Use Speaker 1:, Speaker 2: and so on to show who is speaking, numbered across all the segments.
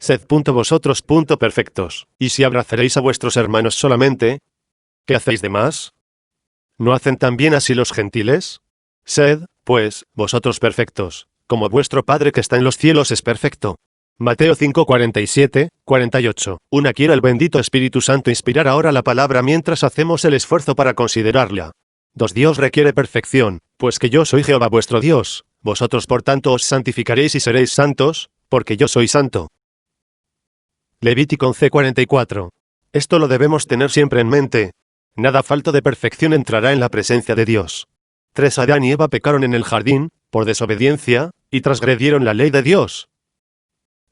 Speaker 1: Sed vosotros perfectos. Y si abrazaréis a vuestros hermanos solamente, ¿qué hacéis de más? ¿No hacen también así los gentiles? Sed, pues, vosotros perfectos, como vuestro Padre que está en los cielos es perfecto. Mateo 5, 47, 48. Quiera el bendito Espíritu Santo inspirar ahora la palabra mientras hacemos el esfuerzo para considerarla. 2. Dios requiere perfección, pues que yo soy Jehová vuestro Dios, vosotros por tanto os santificaréis y seréis santos, porque yo soy santo. Levítico 11:44. Esto lo debemos tener siempre en mente. Nada falto de perfección entrará en la presencia de Dios. 3. Adán y Eva pecaron en el jardín, por desobediencia, y transgredieron la ley de Dios.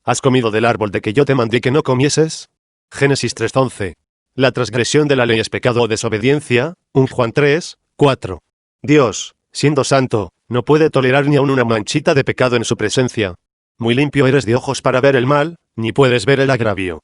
Speaker 1: ¿Has comido del árbol de que yo te mandé que no comieses? Génesis 3:11. La transgresión de la ley es pecado o desobediencia. 1 Juan 3:4. Dios, siendo santo, no puede tolerar ni aun una manchita de pecado en su presencia. Muy limpio eres de ojos para ver el mal, ni puedes ver el agravio.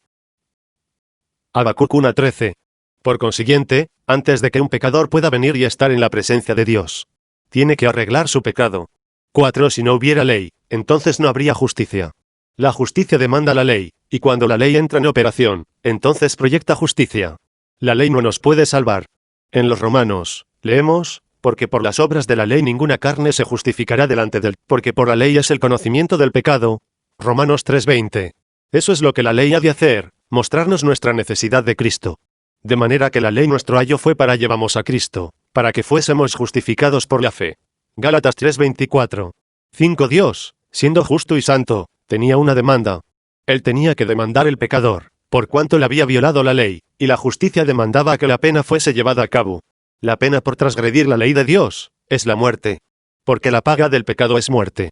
Speaker 1: Habacuc 1:13. Por consiguiente, antes de que un pecador pueda venir y estar en la presencia de Dios, tiene que arreglar su pecado. 4. Si no hubiera ley, entonces no habría justicia. La justicia demanda la ley, y cuando la ley entra en operación, entonces proyecta justicia. La ley no nos puede salvar. En los Romanos, leemos, porque por las obras de la ley ninguna carne se justificará delante del, porque por la ley es el conocimiento del pecado. Romanos 3:20. Eso es lo que la ley ha de hacer, mostrarnos nuestra necesidad de Cristo. De manera que la ley nuestro ayo fue para llevamos a Cristo, para que fuésemos justificados por la fe. Gálatas 3:24. 5. Dios, siendo justo y santo, tenía una demanda. Él tenía que demandar el pecador, por cuanto le había violado la ley, y la justicia demandaba que la pena fuese llevada a cabo. La pena por transgredir la ley de Dios es la muerte, porque la paga del pecado es muerte.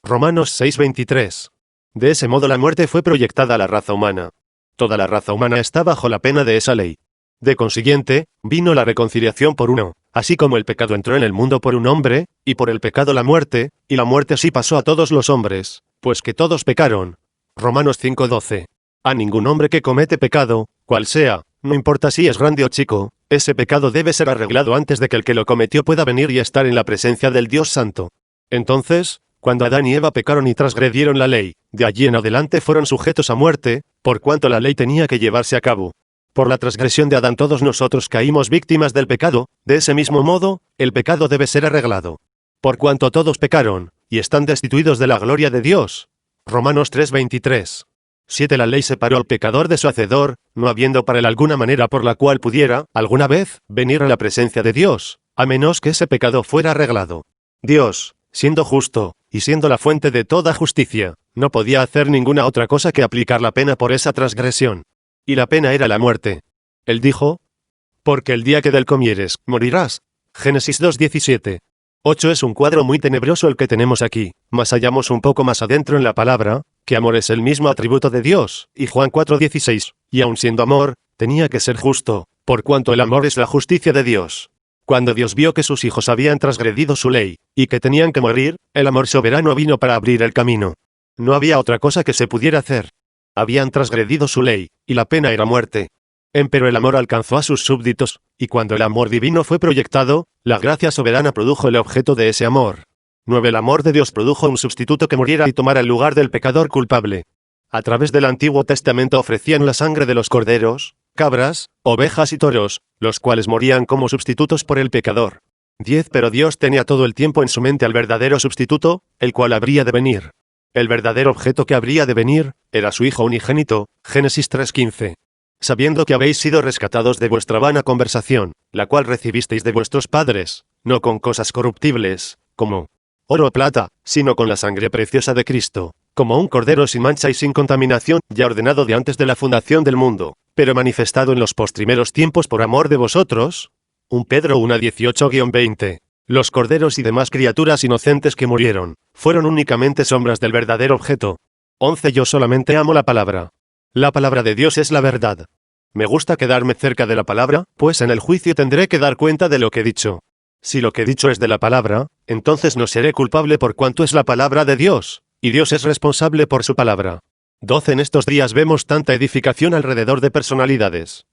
Speaker 1: Romanos 6:23. De ese modo la muerte fue proyectada a la raza humana. Toda la raza humana está bajo la pena de esa ley. De consiguiente, vino la reconciliación por uno, así como el pecado entró en el mundo por un hombre, y por el pecado la muerte, y la muerte así pasó a todos los hombres, pues que todos pecaron. Romanos 5:12. A ningún hombre que comete pecado, cual sea, no importa si es grande o chico, ese pecado debe ser arreglado antes de que el que lo cometió pueda venir y estar en la presencia del Dios Santo. Entonces, cuando Adán y Eva pecaron y transgredieron la ley, de allí en adelante fueron sujetos a muerte, por cuanto la ley tenía que llevarse a cabo. Por la transgresión de Adán todos nosotros caímos víctimas del pecado, de ese mismo modo, el pecado debe ser arreglado. Por cuanto todos pecaron, y están destituidos de la gloria de Dios. Romanos 3:23. 7. La ley separó al pecador de su hacedor, no habiendo para él alguna manera por la cual pudiera, alguna vez, venir a la presencia de Dios, a menos que ese pecado fuera arreglado. Dios, siendo justo, y siendo la fuente de toda justicia, no podía hacer ninguna otra cosa que aplicar la pena por esa transgresión. Y la pena era la muerte. Él dijo, porque el día que del comieres, morirás. Génesis 2:17. 8. Es un cuadro muy tenebroso el que tenemos aquí, mas hallamos un poco más adentro en la palabra, que amor es el mismo atributo de Dios, y Juan 4:16, y aun siendo amor, tenía que ser justo, por cuanto el amor es la justicia de Dios. Cuando Dios vio que sus hijos habían transgredido su ley, y que tenían que morir, el amor soberano vino para abrir el camino. No había otra cosa que se pudiera hacer. Habían transgredido su ley, y la pena era muerte. Empero el amor alcanzó a sus súbditos, y cuando el amor divino fue proyectado, la gracia soberana produjo el objeto de ese amor. 9. El amor de Dios produjo un sustituto que muriera y tomara el lugar del pecador culpable. A través del Antiguo Testamento ofrecían la sangre de los corderos, cabras, ovejas y toros, los cuales morían como sustitutos por el pecador. 10. Pero Dios tenía todo el tiempo en su mente al verdadero sustituto, el cual habría de venir. El verdadero objeto que habría de venir, era su Hijo unigénito, Génesis 3:15. Sabiendo que habéis sido rescatados de vuestra vana conversación, la cual recibisteis de vuestros padres, no con cosas corruptibles, como oro o plata, sino con la sangre preciosa de Cristo, como un cordero sin mancha y sin contaminación, ya ordenado de antes de la fundación del mundo, pero manifestado en los postrimeros tiempos por amor de vosotros. 1 Pedro 1:18-20. Los corderos y demás criaturas inocentes que murieron, fueron únicamente sombras del verdadero objeto. 11. Yo solamente amo la palabra. La palabra de Dios es la verdad. Me gusta quedarme cerca de la palabra, pues en el juicio tendré que dar cuenta de lo que he dicho. Si lo que he dicho es de la palabra, entonces no seré culpable por cuanto es la palabra de Dios, y Dios es responsable por su palabra. 12. En estos días vemos tanta edificación alrededor de personalidades.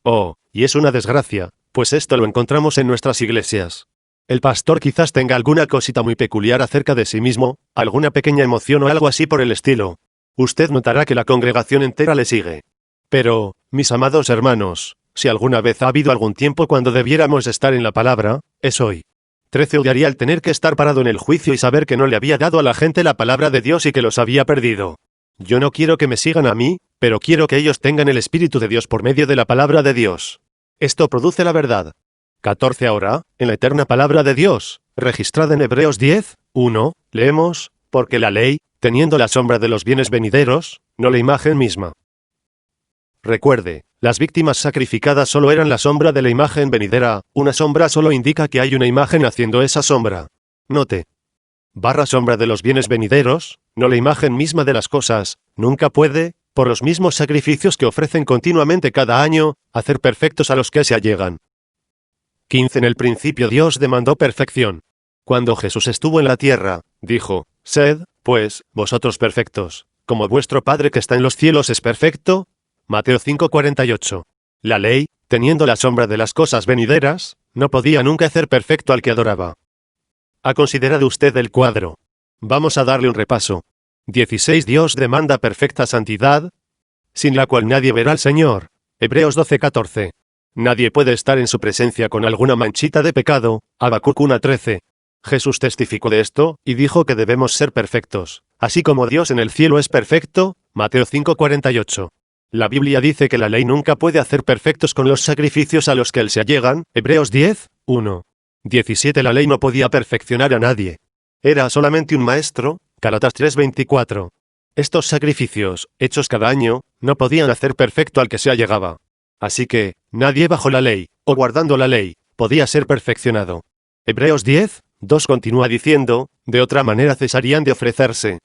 Speaker 1: Oh, y es una desgracia, pues esto lo encontramos en nuestras iglesias. El pastor quizás tenga alguna cosita muy peculiar acerca de sí mismo, alguna pequeña emoción o algo así por el estilo. usted notará que la congregación entera le sigue. Pero, mis amados hermanos, si alguna vez ha habido algún tiempo cuando debiéramos estar en la palabra, es hoy. 13 odiaría el tener que estar parado en el juicio y saber que no le había dado a la gente la palabra de Dios y que los había perdido. Yo no quiero que me sigan a mí, pero quiero que ellos tengan el Espíritu de Dios por medio de la palabra de Dios. Esto produce la verdad. 14 ahora, en la eterna palabra de Dios, registrada en Hebreos 10, 1, leemos, porque la ley, teniendo la sombra de los bienes venideros, no la imagen misma. Recuerde, las víctimas sacrificadas solo eran la sombra de la imagen venidera, una sombra solo indica que hay una imagen haciendo esa sombra. Note. Sombra de los bienes venideros, no la imagen misma de las cosas, nunca puede, por los mismos sacrificios que ofrecen continuamente cada año, hacer perfectos a los que se allegan. 15 En el principio Dios demandó perfección. Cuando Jesús estuvo en la tierra, dijo, sed, pues, vosotros perfectos, como vuestro Padre que está en los cielos es perfecto. Mateo 5:48. La ley, teniendo la sombra de las cosas venideras, no podía nunca hacer perfecto al que adoraba. ¿Ha considerado usted el cuadro? Vamos a darle un repaso. 16 Dios demanda perfecta santidad, sin la cual nadie verá al Señor. Hebreos 12:14. Nadie puede estar en su presencia con alguna manchita de pecado. Habacuc 1:13. Jesús testificó de esto, y dijo que debemos ser perfectos, así como Dios en el cielo es perfecto. Mateo 5:48. La Biblia dice que la ley nunca puede hacer perfectos con los sacrificios a los que él se allegan. Hebreos 10, 1. 17 La ley no podía perfeccionar a nadie. Era solamente un maestro. Gálatas 3:24. Estos sacrificios, hechos cada año, no podían hacer perfecto al que se allegaba. Así que, nadie bajo la ley, o guardando la ley, podía ser perfeccionado. Hebreos 10, 2 continúa diciendo, de otra manera cesarían de ofrecerse.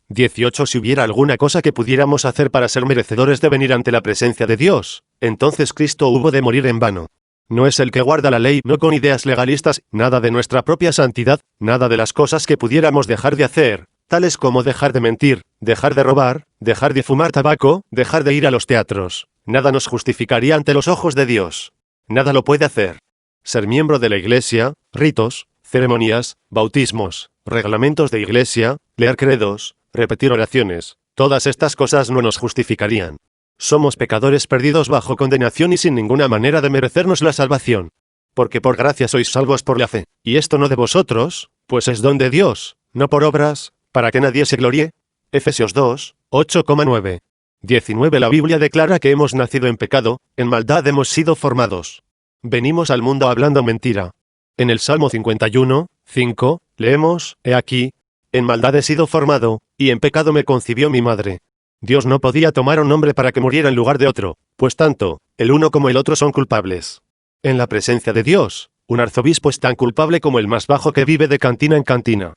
Speaker 1: 18 Si hubiera alguna cosa que pudiéramos hacer para ser merecedores de venir ante la presencia de Dios, entonces Cristo hubo de morir en vano. No es el que guarda la ley, no con ideas legalistas, nada de nuestra propia santidad, nada de las cosas que pudiéramos dejar de hacer, tales como dejar de mentir, dejar de robar, dejar de fumar tabaco, dejar de ir a los teatros. Nada nos justificaría ante los ojos de Dios. Nada lo puede hacer. Ser miembro de la iglesia, ritos, ceremonias, bautismos, reglamentos de iglesia, leer credos, repetir oraciones, todas estas cosas no nos justificarían. Somos pecadores perdidos bajo condenación y sin ninguna manera de merecernos la salvación. Porque por gracia sois salvos por la fe, y esto no de vosotros, pues es don de Dios, no por obras, para que nadie se gloríe. Efesios 2, 8,9. 19 La Biblia declara que hemos nacido en pecado, en maldad hemos sido formados. Venimos al mundo hablando mentira. En el Salmo 51, 5, leemos, he aquí, en maldad he sido formado, y en pecado me concibió mi madre. Dios no podía tomar a un hombre para que muriera en lugar de otro, pues tanto, el uno como el otro son culpables. En la presencia de Dios, un arzobispo es tan culpable como el más bajo que vive de cantina en cantina.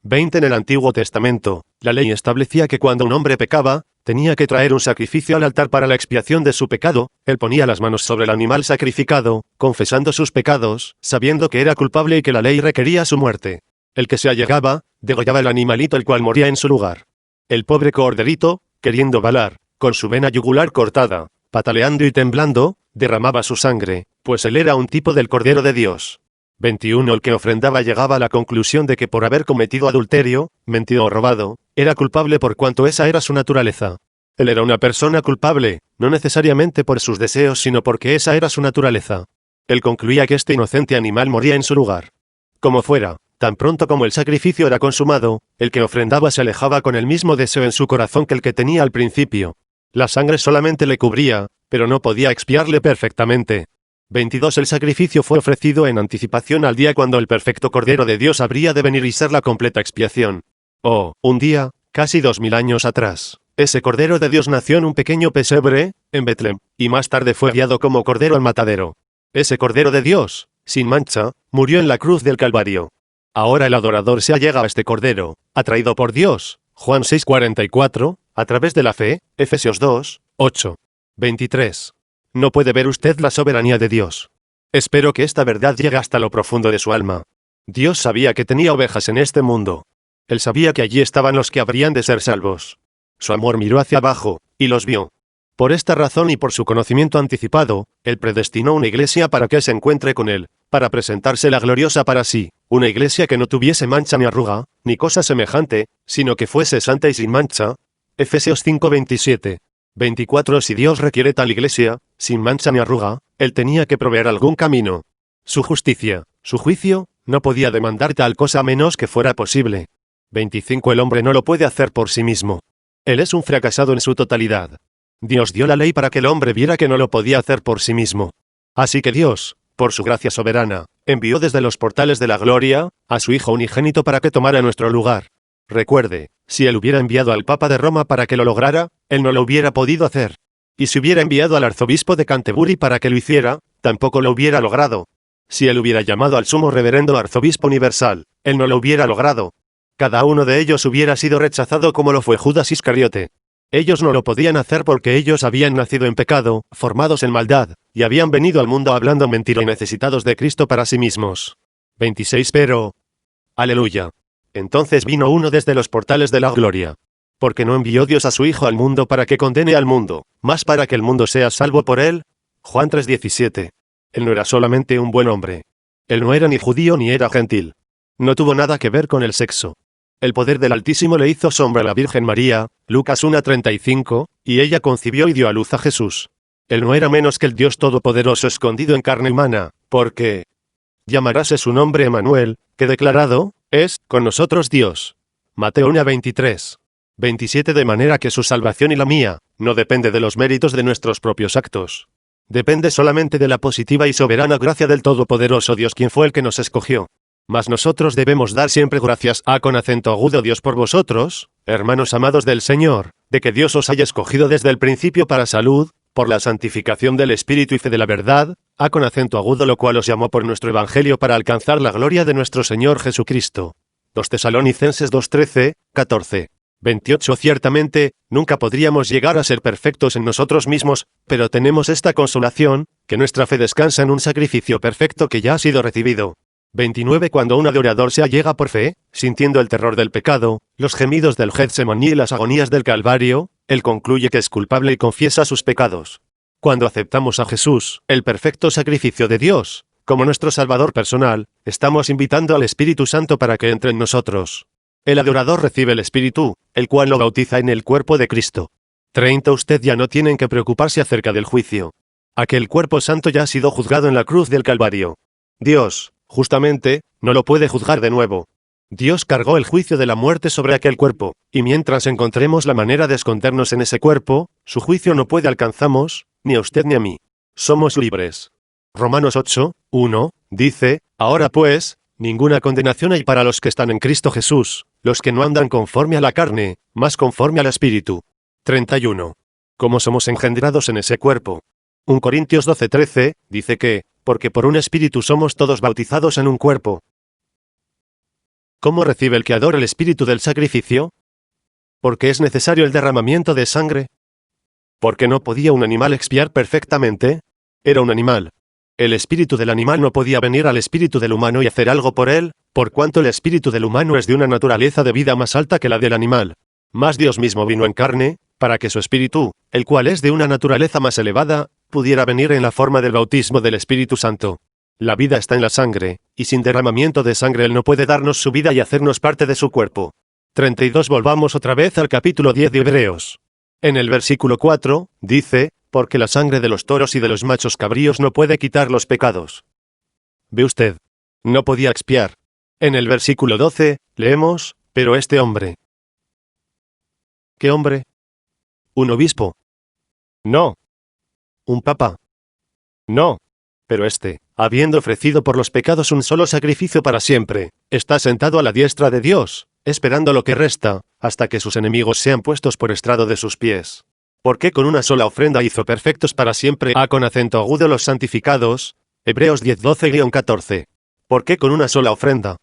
Speaker 1: 20 En el Antiguo Testamento, la ley establecía que cuando un hombre pecaba, tenía que traer un sacrificio al altar para la expiación de su pecado. Él ponía las manos sobre el animal sacrificado, confesando sus pecados, sabiendo que era culpable y que la ley requería su muerte. El que se allegaba, degollaba el animalito el cual moría en su lugar. El pobre corderito, queriendo balar, con su vena yugular cortada, pataleando y temblando, derramaba su sangre, pues él era un tipo del Cordero de Dios. 21 El que ofrendaba llegaba a la conclusión de que por haber cometido adulterio, mentido o robado, era culpable por cuanto esa era su naturaleza. Él era una persona culpable, no necesariamente por sus deseos sino porque esa era su naturaleza. Él concluía que este inocente animal moría en su lugar. Como fuera, tan pronto como el sacrificio era consumado, el que ofrendaba se alejaba con el mismo deseo en su corazón que el que tenía al principio. La sangre solamente le cubría, pero no podía expiarle perfectamente. 22 El sacrificio fue ofrecido en anticipación al día cuando el perfecto Cordero de Dios habría de venir y ser la completa expiación. Oh, un día, casi 2000 años atrás, ese Cordero de Dios nació en un pequeño pesebre, en Betlem, y más tarde fue guiado como Cordero al matadero. Ese Cordero de Dios, sin mancha, murió en la cruz del Calvario. Ahora el adorador se allega a este Cordero, atraído por Dios, Juan 6:44, a través de la fe, Efesios 2, 8. 23. No puede ver usted la soberanía de Dios. Espero que esta verdad llegue hasta lo profundo de su alma. Dios sabía que tenía ovejas en este mundo. Él sabía que allí estaban los que habrían de ser salvos. Su amor miró hacia abajo, y los vio. Por esta razón y por su conocimiento anticipado, Él predestinó una iglesia para que se encuentre con Él, para presentársela gloriosa para sí, Una iglesia que no tuviese mancha ni arruga, ni cosa semejante, sino que fuese santa y sin mancha. Efesios 5:27. 24. Si Dios requiere tal iglesia, sin mancha ni arruga, Él tenía que proveer algún camino. Su justicia, su juicio, no podía demandar tal cosa a menos que fuera posible. 25. El hombre no lo puede hacer por sí mismo. Él es un fracasado en su totalidad. Dios dio la ley para que el hombre viera que no lo podía hacer por sí mismo. Así que Dios, por su gracia soberana, envió desde los portales de la gloria, a su Hijo unigénito para que tomara nuestro lugar. Recuerde, si Él hubiera enviado al Papa de Roma para que lo lograra, Él no lo hubiera podido hacer. Y si hubiera enviado al arzobispo de Canterbury para que lo hiciera, tampoco lo hubiera logrado. Si Él hubiera llamado al sumo reverendo arzobispo universal, Él no lo hubiera logrado. Cada uno de ellos hubiera sido rechazado como lo fue Judas Iscariote. Ellos no lo podían hacer porque ellos habían nacido en pecado, formados en maldad, y habían venido al mundo hablando mentira y necesitados de Cristo para sí mismos. 26. Pero, aleluya. Entonces vino uno desde los portales de la gloria. Porque no envió Dios a su Hijo al mundo para que condene al mundo, mas para que el mundo sea salvo por él. Juan 3:17. Él no era solamente un buen hombre. Él no era ni judío ni era gentil. No tuvo nada que ver con el sexo. El poder del Altísimo le hizo sombra a la Virgen María, Lucas 1:35, y ella concibió y dio a luz a Jesús. Él no era menos que el Dios Todopoderoso escondido en carne humana, porque llamaráse su nombre Emmanuel, que declarado es, con nosotros Dios. Mateo 1:23. 27. De manera que su salvación y la mía, no depende de los méritos de nuestros propios actos. Depende solamente de la positiva y soberana gracia del Todopoderoso Dios, quien fue el que nos escogió. Mas nosotros debemos dar siempre gracias a con acento agudo Dios por vosotros, hermanos amados del Señor, de que Dios os haya escogido desde el principio para salud, por la santificación del Espíritu y fe de la verdad, a con acento agudo, lo cual os llamó por nuestro Evangelio para alcanzar la gloria de nuestro Señor Jesucristo. 2 Tesalonicenses 2:13, 14. 28. Ciertamente, nunca podríamos llegar a ser perfectos en nosotros mismos, pero tenemos esta consolación, que nuestra fe descansa en un sacrificio perfecto que ya ha sido recibido. 29. Cuando un adorador se allega por fe, sintiendo el terror del pecado, los gemidos del Getsemaní y las agonías del Calvario, él concluye que es culpable y confiesa sus pecados. Cuando aceptamos a Jesús, el perfecto sacrificio de Dios, como nuestro Salvador personal, estamos invitando al Espíritu Santo para que entre en nosotros. El adorador recibe el Espíritu, el cual lo bautiza en el cuerpo de Cristo. 30. Usted ya no tiene que preocuparse acerca del juicio. Aquel cuerpo santo ya ha sido juzgado en la cruz del Calvario. Dios, justamente, no lo puede juzgar de nuevo. Dios cargó el juicio de la muerte sobre aquel cuerpo, y mientras encontremos la manera de escondernos en ese cuerpo, su juicio no puede alcanzarnos, ni a usted ni a mí. Somos libres. Romanos 8:1, dice, ahora pues, ninguna condenación hay para los que están en Cristo Jesús, los que no andan conforme a la carne, mas conforme al Espíritu. 31. ¿Cómo somos engendrados en ese cuerpo? 1 Corintios 12:13, dice que, porque por un Espíritu somos todos bautizados en un cuerpo. ¿Cómo recibe el que adora el Espíritu del sacrificio? ¿Porque es necesario el derramamiento de sangre? ¿Porque no podía un animal expiar perfectamente? Era un animal. El espíritu del animal no podía venir al espíritu del humano y hacer algo por él, por cuanto el espíritu del humano es de una naturaleza de vida más alta que la del animal. Mas Dios mismo vino en carne, para que su espíritu, el cual es de una naturaleza más elevada, pudiera venir en la forma del bautismo del Espíritu Santo. La vida está en la sangre, y sin derramamiento de sangre Él no puede darnos su vida y hacernos parte de su cuerpo. 32. Volvamos otra vez al capítulo 10 de Hebreos. En el versículo 4, dice, porque la sangre de los toros y de los machos cabríos no puede quitar los pecados. ¿Ve usted? No podía expiar. En el versículo 12, leemos, pero este hombre. ¿Qué hombre? ¿Un obispo? No. ¿Un papa? No. Pero este, habiendo ofrecido por los pecados un solo sacrificio para siempre, está sentado a la diestra de Dios, esperando lo que resta, hasta que sus enemigos sean puestos por estrado de sus pies. Porque con una sola ofrenda hizo perfectos para siempre a con acento agudo los santificados. Hebreos 10:12-14. Porque con una sola ofrenda.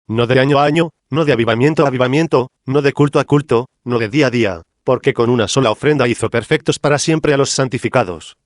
Speaker 1: No de año a año, no de avivamiento a avivamiento, no de culto a culto, no de día a día, porque con una sola ofrenda hizo perfectos para siempre a los santificados.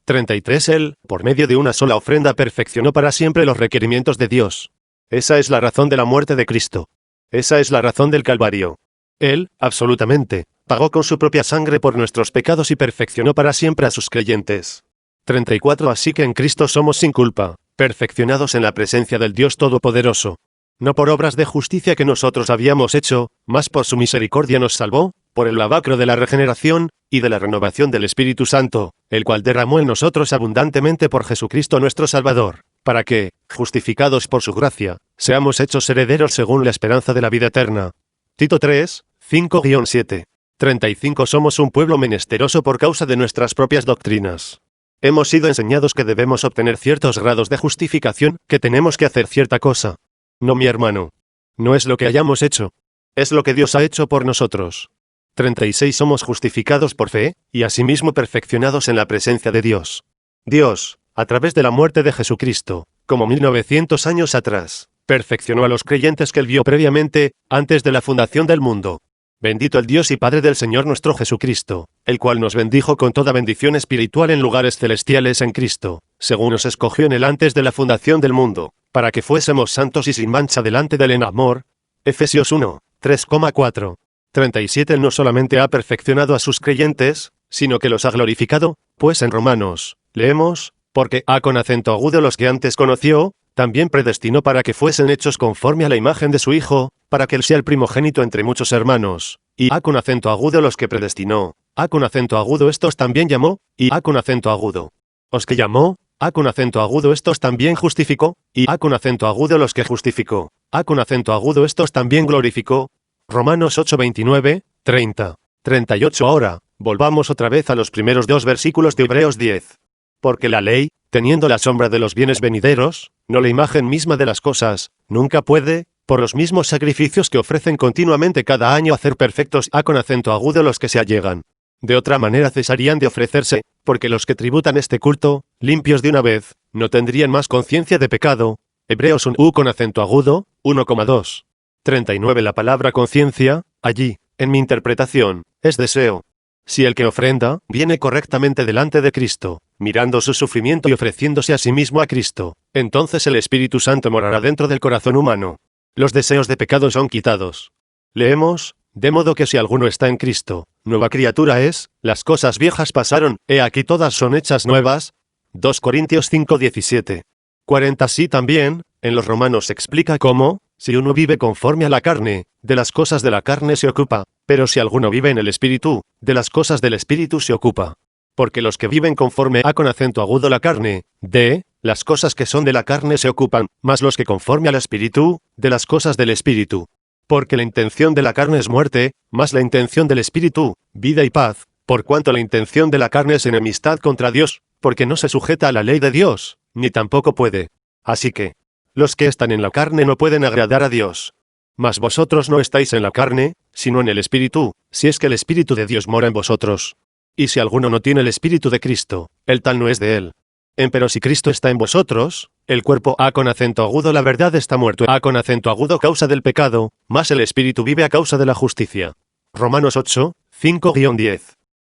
Speaker 1: 33. Él, por medio de una sola ofrenda, perfeccionó para siempre los requerimientos de Dios. Esa es la razón de la muerte de Cristo. Esa es la razón del Calvario. Él, absolutamente, pagó con su propia sangre por nuestros pecados y perfeccionó para siempre a sus creyentes. 34. Así que en Cristo somos sin culpa, perfeccionados en la presencia del Dios Todopoderoso. No por obras de justicia que nosotros habíamos hecho, mas por su misericordia nos salvó, por el lavacro de la regeneración, y de la renovación del Espíritu Santo, el cual derramó en nosotros abundantemente por Jesucristo nuestro Salvador, para que, justificados por su gracia, seamos hechos herederos según la esperanza de la vida eterna. Tito 3, 5-7. 35 Somos un pueblo menesteroso por causa de nuestras propias doctrinas. Hemos sido enseñados que debemos obtener ciertos grados de justificación, que tenemos que hacer cierta cosa. No, mi hermano. No es lo que hayamos hecho. Es lo que Dios ha hecho por nosotros. 36 Somos justificados por fe, y asimismo perfeccionados en la presencia de Dios. Dios, a través de la muerte de Jesucristo, como 1900 años atrás, perfeccionó a los creyentes que Él vio previamente, antes de la fundación del mundo. Bendito el Dios y Padre del Señor nuestro Jesucristo, el cual nos bendijo con toda bendición espiritual en lugares celestiales en Cristo, según nos escogió en Él antes de la fundación del mundo, para que fuésemos santos y sin mancha delante del en amor. Efesios 1, 3,4. 37 Él no solamente ha perfeccionado a sus creyentes, sino que los ha glorificado, pues en Romanos, leemos, porque a con acento agudo los que antes conoció, también predestinó para que fuesen hechos conforme a la imagen de su Hijo, para que Él sea el primogénito entre muchos hermanos, y a con acento agudo los que predestinó, a con acento agudo estos también llamó, y a con acento agudo. Os que llamó, a con acento agudo estos también justificó, y a con acento agudo los que justificó, a con acento agudo estos también glorificó. Romanos 8, 29, 30, 38 Ahora, volvamos otra vez a los primeros dos versículos de Hebreos 10. Porque la ley, teniendo la sombra de los bienes venideros, no la imagen misma de las cosas, nunca puede, por los mismos sacrificios que ofrecen continuamente cada año hacer perfectos a con acento agudo los que se allegan. De otra manera cesarían de ofrecerse, porque los que tributan este culto, limpios de una vez, no tendrían más conciencia de pecado. Hebreos 1 con acento agudo, 1,2. 39 La palabra conciencia, allí, en mi interpretación, es deseo. Si el que ofrenda, viene correctamente delante de Cristo, mirando su sufrimiento y ofreciéndose a sí mismo a Cristo, entonces el Espíritu Santo morará dentro del corazón humano. Los deseos de pecado son quitados. Leemos, de modo que si alguno está en Cristo, nueva criatura es, las cosas viejas pasaron, he aquí todas son hechas nuevas. 2 Corintios 5:17. 40 Sí también, en los Romanos se explica cómo, si uno vive conforme a la carne, de las cosas de la carne se ocupa, pero si alguno vive en el Espíritu, de las cosas del Espíritu se ocupa. Porque los que viven conforme a con acento agudo la carne, de las cosas que son de la carne se ocupan, mas los que conforme al Espíritu, de las cosas del Espíritu. Porque la intención de la carne es muerte, mas la intención del Espíritu, vida y paz, por cuanto la intención de la carne es enemistad contra Dios, porque no se sujeta a la ley de Dios, ni tampoco puede. Así que, los que están en la carne no pueden agradar a Dios. Mas vosotros no estáis en la carne, sino en el Espíritu, si es que el Espíritu de Dios mora en vosotros. Y si alguno no tiene el Espíritu de Cristo, el tal no es de él. Pero si Cristo está en vosotros, el cuerpo a con acento agudo la verdad está muerto a con acento agudo causa del pecado, mas el Espíritu vive a causa de la justicia. Romanos 8, 5-10.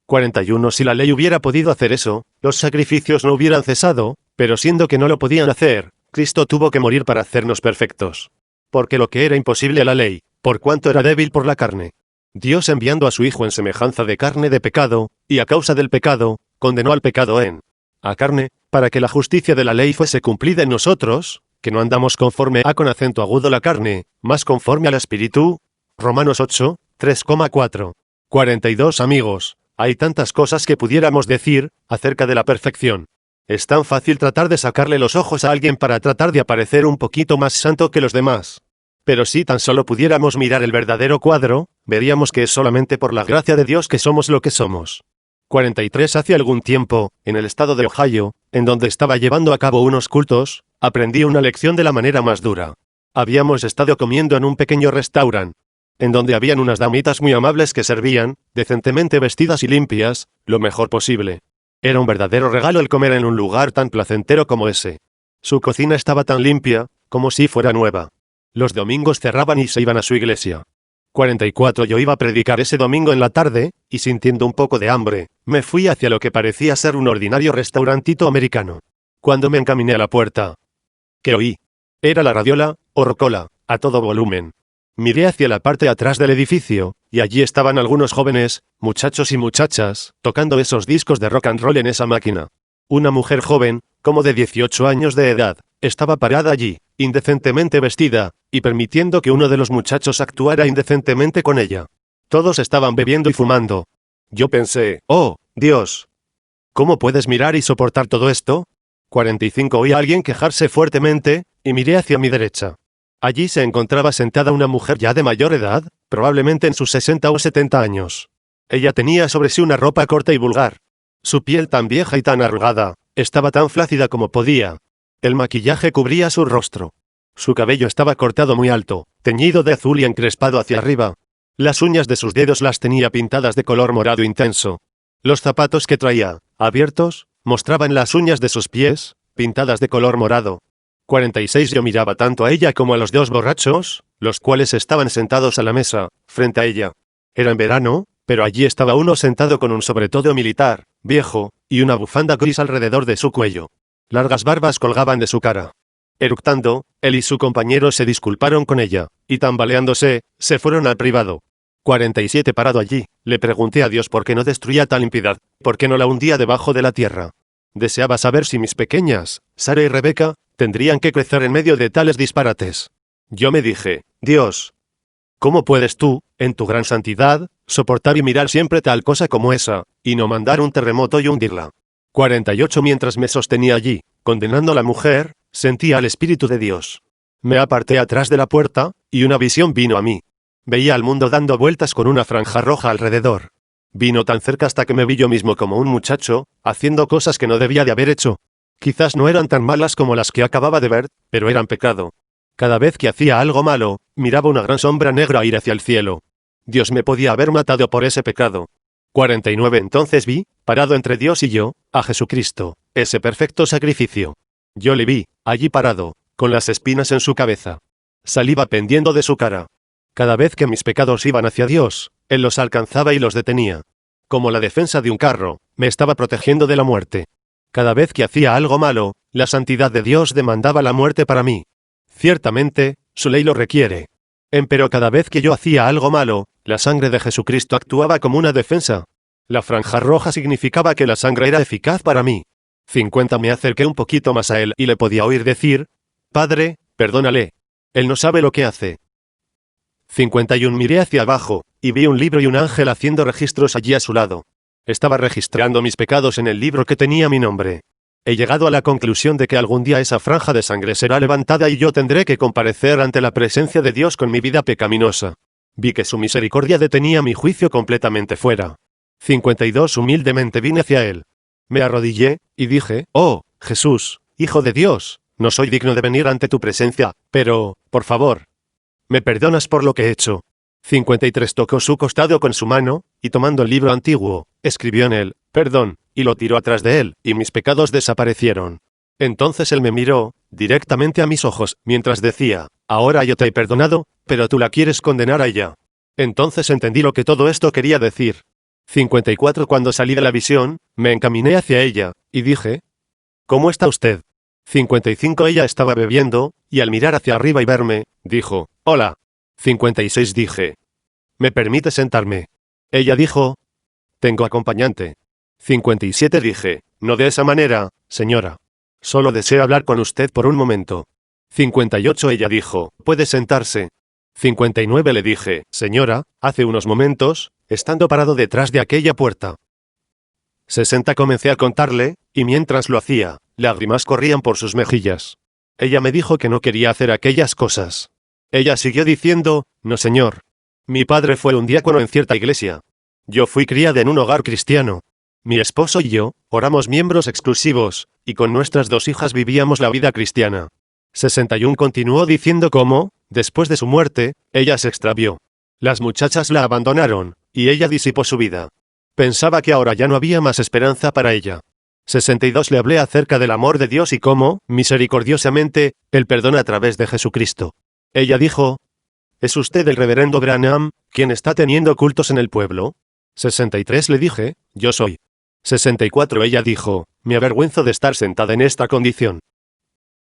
Speaker 1: 41 Si la ley hubiera podido hacer eso, los sacrificios no hubieran cesado, pero siendo que no lo podían hacer, Cristo tuvo que morir para hacernos perfectos. Porque lo que era imposible a la ley, por cuanto era débil por la carne. Dios enviando a su Hijo en semejanza de carne de pecado, y a causa del pecado, condenó al pecado en a carne, para que la justicia de la ley fuese cumplida en nosotros, que no andamos conforme a con acento agudo la carne, mas conforme al Espíritu. Romanos 8, 3,4. 42 Amigos, hay tantas cosas que pudiéramos decir acerca de la perfección. Es tan fácil tratar de sacarle los ojos a alguien para tratar de aparecer un poquito más santo que los demás. Pero si tan solo pudiéramos mirar el verdadero cuadro, veríamos que es solamente por la gracia de Dios que somos lo que somos. 43 Hace algún tiempo, en el estado de Ohio, en donde estaba llevando a cabo unos cultos, aprendí una lección de la manera más dura. Habíamos estado comiendo en un pequeño restaurante, en donde habían unas damitas muy amables que servían, decentemente vestidas y limpias, lo mejor posible. Era un verdadero regalo el comer en un lugar tan placentero como ese. Su cocina estaba tan limpia, como si fuera nueva. Los domingos cerraban y se iban a su iglesia. 44 Yo iba a predicar ese domingo en la tarde, y sintiendo un poco de hambre, me fui hacia lo que parecía ser un ordinario restaurantito americano. Cuando me encaminé a la puerta, ¿qué oí? Era la radiola, o rocola, a todo volumen. Miré hacia la parte de atrás del edificio, y allí estaban algunos jóvenes, muchachos y muchachas, tocando esos discos de rock and roll en esa máquina. Una mujer joven, como de 18 años de edad, estaba parada allí, indecentemente vestida, y permitiendo que uno de los muchachos actuara indecentemente con ella. Todos estaban bebiendo y fumando. Yo pensé, oh, Dios. ¿Cómo puedes mirar y soportar todo esto? 45. Oí a alguien quejarse fuertemente, y miré hacia mi derecha. Allí se encontraba sentada una mujer ya de mayor edad, probablemente en sus 60 o 70 años. Ella tenía sobre sí una ropa corta y vulgar. Su piel tan vieja y tan arrugada, estaba tan flácida como podía. El maquillaje cubría su rostro. Su cabello estaba cortado muy alto, teñido de azul y encrespado hacia arriba. Las uñas de sus dedos las tenía pintadas de color morado intenso. Los zapatos que traía, abiertos, mostraban las uñas de sus pies, pintadas de color morado. 46. Yo miraba tanto a ella como a los dos borrachos, los cuales estaban sentados a la mesa, frente a ella. Era en verano, pero allí estaba uno sentado con un sobretodo militar, viejo, y una bufanda gris alrededor de su cuello. Largas barbas colgaban de su cara. Eructando, él y su compañero se disculparon con ella, y tambaleándose, se fueron al privado. 47. Parado allí, le pregunté a Dios por qué no destruía tal impiedad, por qué no la hundía debajo de la tierra. Deseaba saber si mis pequeñas, Sara y Rebeca, tendrían que crecer en medio de tales disparates. Yo me dije, Dios, ¿cómo puedes tú, en tu gran santidad, soportar y mirar siempre tal cosa como esa, y no mandar un terremoto y hundirla? 48. Mientras me sostenía allí, condenando a la mujer, sentía al Espíritu de Dios. Me aparté atrás de la puerta, y una visión vino a mí. Veía al mundo dando vueltas con una franja roja alrededor. Vino tan cerca hasta que me vi yo mismo como un muchacho, haciendo cosas que no debía de haber hecho. Quizás no eran tan malas como las que acababa de ver, pero eran pecado. Cada vez que hacía algo malo, miraba una gran sombra negra ir hacia el cielo. Dios me podía haber matado por ese pecado. 49. Entonces vi, parado entre Dios y yo, a Jesucristo, ese perfecto sacrificio. Yo le vi, allí parado, con las espinas en su cabeza. Saliva pendiendo de su cara. Cada vez que mis pecados iban hacia Dios, Él los alcanzaba y los detenía. Como la defensa de un carro, me estaba protegiendo de la muerte. Cada vez que hacía algo malo, la santidad de Dios demandaba la muerte para mí. Ciertamente, su ley lo requiere. Empero cada vez que yo hacía algo malo, la sangre de Jesucristo actuaba como una defensa. La franja roja significaba que la sangre era eficaz para mí. 50. Me acerqué un poquito más a él y le podía oír decir, Padre, perdónale. Él no sabe lo que hace. 51. Miré hacia abajo, y vi un libro y un ángel haciendo registros allí a su lado. Estaba registrando mis pecados en el libro que tenía mi nombre. He llegado a la conclusión de que algún día esa franja de sangre será levantada y yo tendré que comparecer ante la presencia de Dios con mi vida pecaminosa. Vi que su misericordia detenía mi juicio completamente fuera. 52. Humildemente vine hacia él. Me arrodillé, y dije, oh, Jesús, Hijo de Dios, no soy digno de venir ante tu presencia, pero, por favor, ¿me perdonas por lo que he hecho? 53. Tocó su costado con su mano, y tomando el libro antiguo, escribió en él, perdón, y lo tiró atrás de él, y mis pecados desaparecieron. Entonces él me miró, directamente a mis ojos, mientras decía, ahora yo te he perdonado, pero tú la quieres condenar a ella. Entonces entendí lo que todo esto quería decir. 54. Cuando salí de la visión, me encaminé hacia ella, y dije, ¿cómo está usted? 55. Ella estaba bebiendo, y al mirar hacia arriba y verme, dijo, hola. 56. Dije, ¿me permite sentarme? Ella dijo, tengo acompañante. 57. Dije, no de esa manera, señora. Solo deseo hablar con usted por un momento. 58. Ella dijo, puede sentarse. 59. Le dije, señora, hace unos momentos, estando parado detrás de aquella puerta. 60. Comencé a contarle, y mientras lo hacía, lágrimas corrían por sus mejillas. Ella me dijo que no quería hacer aquellas cosas. Ella siguió diciendo, no señor. Mi padre fue un diácono en cierta iglesia. Yo fui criada en un hogar cristiano. Mi esposo y yo, éramos miembros exclusivos, y con nuestras 2 hijas vivíamos la vida cristiana. 61. Continuó diciendo cómo, después de su muerte, ella se extravió. Las muchachas la abandonaron, y ella disipó su vida. Pensaba que ahora ya no había más esperanza para ella. 62. Le hablé acerca del amor de Dios y cómo, misericordiosamente, Él perdona a través de Jesucristo. Ella dijo, ¿es usted el reverendo Branham, quien está teniendo cultos en el pueblo? 63. Le dije, yo soy. 64. Ella dijo, me avergüenzo de estar sentada en esta condición.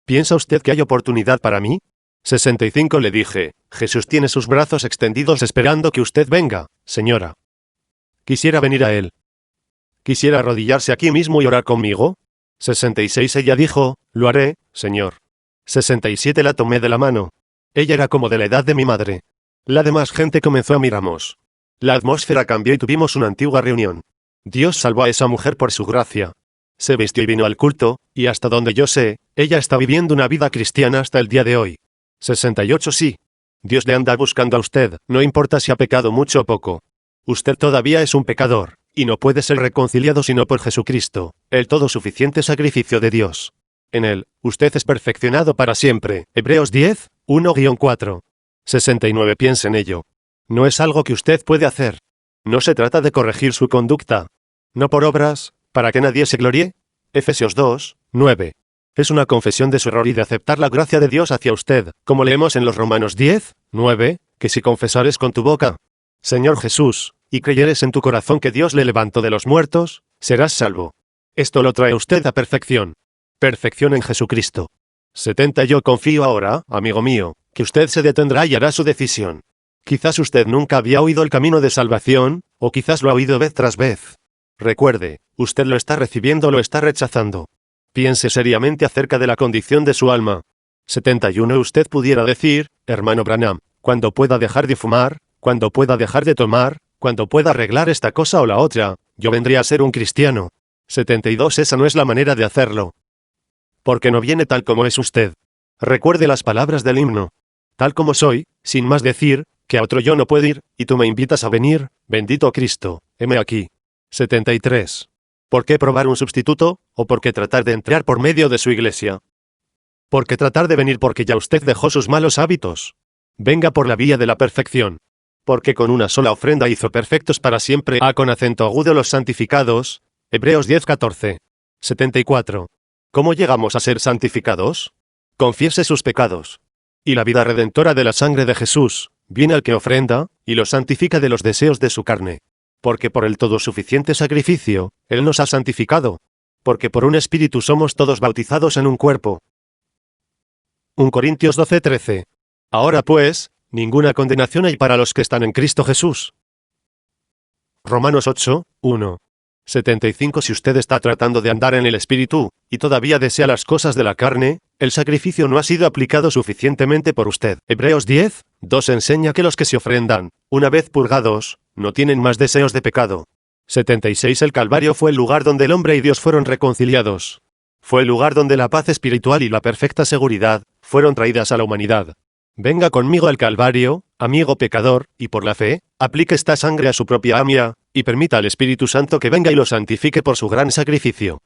Speaker 1: ¿Piensa usted que hay oportunidad para mí? 65. Le dije, Jesús tiene sus brazos extendidos esperando que usted venga, señora. Quisiera venir a él. ¿Quisiera arrodillarse aquí mismo y orar conmigo? 66. Ella dijo, lo haré, señor. 67 La tomé de la mano. Ella era como de la edad de mi madre. La demás gente comenzó a mirarnos. La atmósfera cambió y tuvimos una antigua reunión. Dios salvó a esa mujer por su gracia. Se vistió y vino al culto, y hasta donde yo sé, ella está viviendo una vida cristiana hasta el día de hoy. 68 Sí. Dios le anda buscando a usted, no importa si ha pecado mucho o poco. Usted todavía es un pecador, y no puede ser reconciliado sino por Jesucristo, el todo suficiente sacrificio de Dios. En él, usted es perfeccionado para siempre. Hebreos 10, 1-4. 69 Piense en ello. No es algo que usted puede hacer. No se trata de corregir su conducta. No por obras, para que nadie se gloríe. Efesios 2, 9. Es una confesión de su error y de aceptar la gracia de Dios hacia usted, como leemos en los Romanos 10, 9, que si confesares con tu boca, Señor Jesús, y creyeres en tu corazón que Dios le levantó de los muertos, serás salvo. Esto lo trae usted a perfección. Perfección en Jesucristo. 70 Yo confío ahora, amigo mío, que usted se detendrá y hará su decisión. Quizás usted nunca había oído el camino de salvación, o quizás lo ha oído vez tras vez. Recuerde, usted lo está recibiendo o lo está rechazando. Piense seriamente acerca de la condición de su alma. 71 Usted pudiera decir, hermano Branham, cuando pueda dejar de fumar, cuando pueda dejar de tomar, cuando pueda arreglar esta cosa o la otra, yo vendría a ser un cristiano. 72 Esa no es la manera de hacerlo. Porque no viene tal como es usted. Recuerde las palabras del himno. Tal como soy, sin más decir, que a otro yo no puedo ir, y tú me invitas a venir, bendito Cristo, heme aquí. 73. ¿Por qué probar un sustituto, o por qué tratar de entrar por medio de su iglesia? ¿Por qué tratar de venir porque ya usted dejó sus malos hábitos? Venga por la vía de la perfección. Porque con una sola ofrenda hizo perfectos para siempre a con acento agudo los santificados. Hebreos 10:14. 74. ¿Cómo llegamos a ser santificados? Confiese sus pecados. Y la vida redentora de la sangre de Jesús, viene al que ofrenda, y lo santifica de los deseos de su carne. Porque por el todo suficiente sacrificio, Él nos ha santificado. Porque por un espíritu somos todos bautizados en un cuerpo. 1 Corintios 12:13. Ahora pues, ninguna condenación hay para los que están en Cristo Jesús. Romanos 8, 1. 75 Si usted está tratando de andar en el espíritu, y todavía desea las cosas de la carne, el sacrificio no ha sido aplicado suficientemente por usted. Hebreos 10, 2 enseña que los que se ofrendan, una vez purgados, no tienen más deseos de pecado. 76 El Calvario fue el lugar donde el hombre y Dios fueron reconciliados. Fue el lugar donde la paz espiritual y la perfecta seguridad fueron traídas a la humanidad. Venga conmigo al Calvario, amigo pecador, y por la fe, aplique esta sangre a su propia amia, y permita al Espíritu Santo que venga y lo santifique por su gran sacrificio.